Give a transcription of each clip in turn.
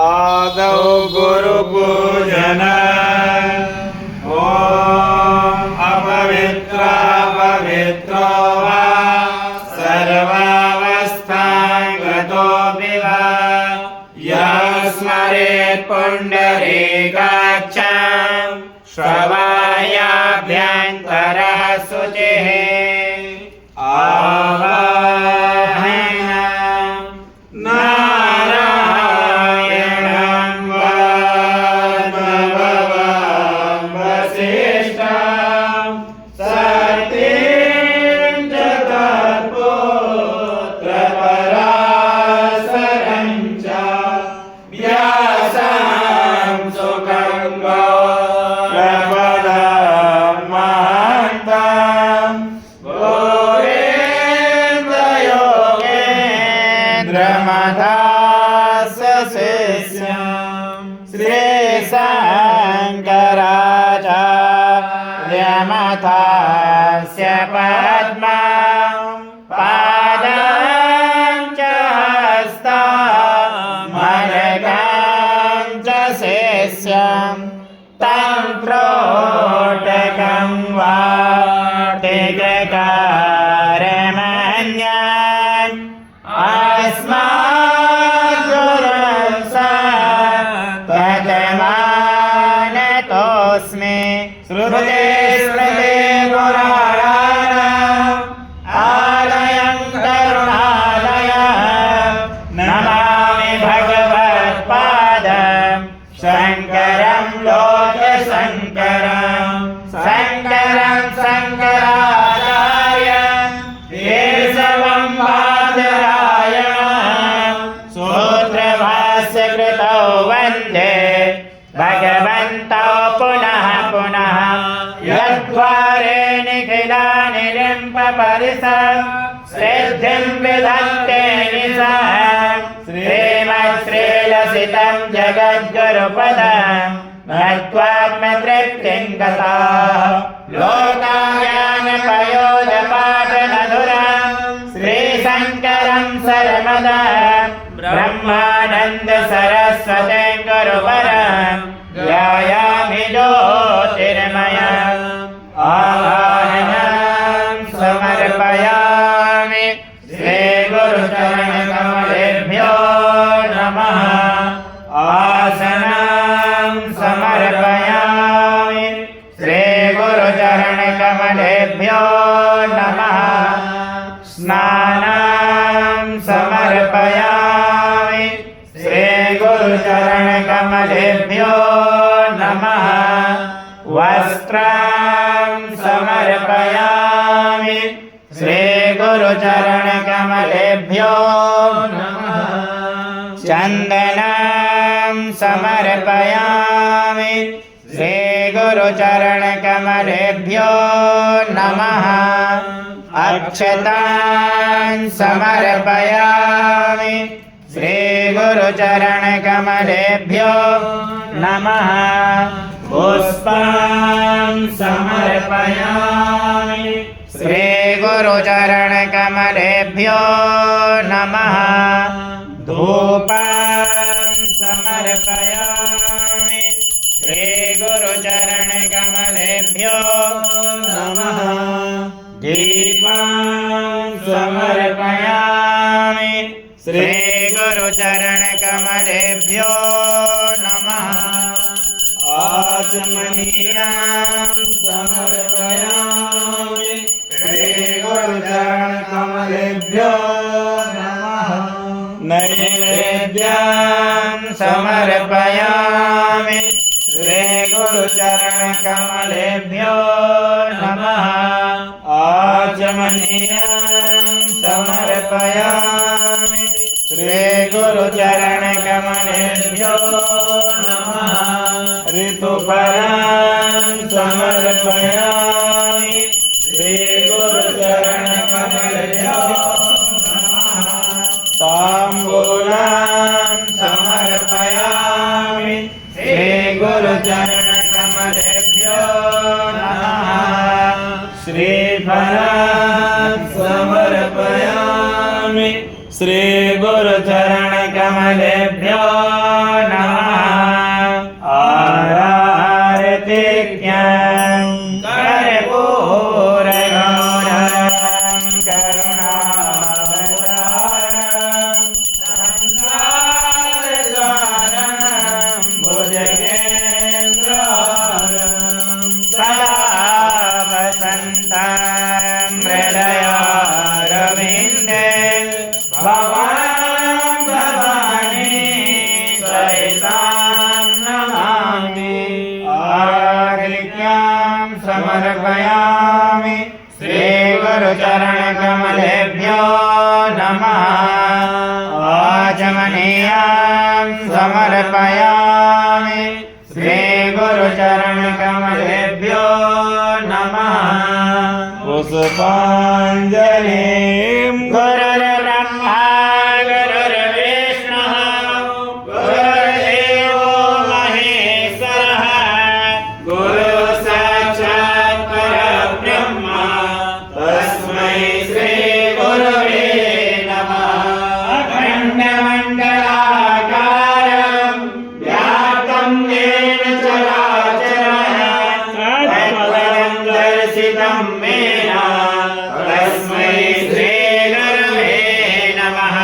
आदौ गुरुपूजन। ॐ अपवित्रो वा सर्वावस्थागतोऽपि वा यस्मरेत् पुण्डरीकाक्षं श्रवायाभ्यन्तरः शुचिः। श्रीशङ्कराचार्यमथास्य पद्मं पादं च हस्तमर्घं च शिष्यं तं त्रोटकं वाटिककारमन्यम् अस्माद्गुरुं श्रुते स्मृते पुराणानाम् आलयं करुणालयं नमामि भगवत्पादं शङ्करं लोकशङ्करं शङ्करं शङ्कराचार्यं केशवं बादरायणं सूत्रभाष्यकृतौ वन्दे भगवन्तौ पुनः पुनः यद्वारे निखिलानि लिम्पपरिसं सिद्धिं विधत्ते निशं श्रीमत्श्रीलसितं जगद्गुरुपदं नत्वात्मतृप्तिं गताः लोकाज्ञानपयोधपाठमधुरं श्रीशङ्करं सर्वदा ब्रह्मानन्द सरस्वतीं गुरुवरं ध्यायामि ज्योतिर्मयम् आवाहनं समर्पयामि श्रीगुरुचरणकमलेभ्यो नमः। आसनं समर्पयामि श्रीगुरुचरणकमलेभ्यो नमः। स्नानं समर्पयामि श्रीगुरुचरणकमलेभ्यो नमः। वस्त्रं समर्पयामि श्रीगुरुचरणकमलेभ्यो नमः। चन्दनं समर्पयामि श्रीगुरुचरणकमलेभ्यो नमः। अक्षतान् समर्पयामि श्रीगुरुचरणकमलेभ्यो नमः। पुष्पं समर्पयामि श्रीगुरुचरणकमलेभ्यो नमः। धूपं समर्पयामि श्रीगुरुचरणकमलेभ्यो नमः। दीपं समर्पयामि श्रीगुरुचरणकमलेभ्यो नमः। आचमनीयं समर्पयामि श्रीगुरुचरणकमलेभ्यो नमः। नैवेद्यं समर्पयामि श्रीगुरुचरणकमलेभ्यो नमः। आचमनीयं समर्पयामि श्रीगुरुचरणकमलेभ्यो नमः। ऋतुफलं समर्पयामि श्रीगुरुचरणकमलेभ्यो नमः। ताम्बूलं समर्पयामि श्रीगुरुचरणकमलेभ्यो नमः। श्रीफलं समर्पयामि श्रीगुरुचरणकमलेभ्यो नमः। समर्पयामि श्रीगुरुचरणकमलेभ्यो नमः पुष्पाञ्जलिं गुरुर्ब्रह्मा गुरुर्विष्णुः गुरुर्देवो महेश्वरः गुरुसाक्षात् परब्रह्म तस्मै श्रीगुरवे नमः अखण्डमण्डलाकारं व्याप्तं येन चराचरः तत्पदं दर्शितं मेन तस्मै श्रीगुरवे नमः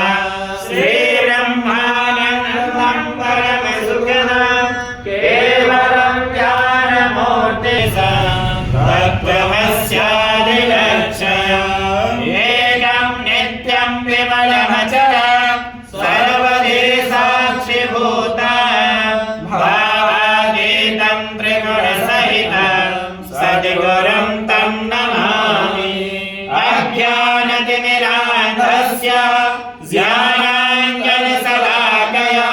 श्रीब्रह्मानन्दं परमसुखदं केवलं ज्ञानमूर्तिं तत्त्वमस्यादिलक्ष्यम् एकं नित्यं विमलमचलं सर्वदे साक्षिभूतं भावातीतं त्रिगुणसहितं सद्गुरुं तं नमामि अज्ञानतिमिरान्धस्य ज्ञानाञ्जनशलाकया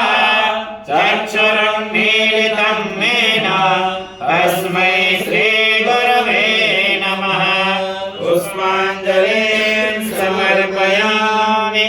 चक्षुरुन्मीलितं येन तस्मै श्रीगुरवे नमः पुष्पाञ्जलिं समर्पयामि।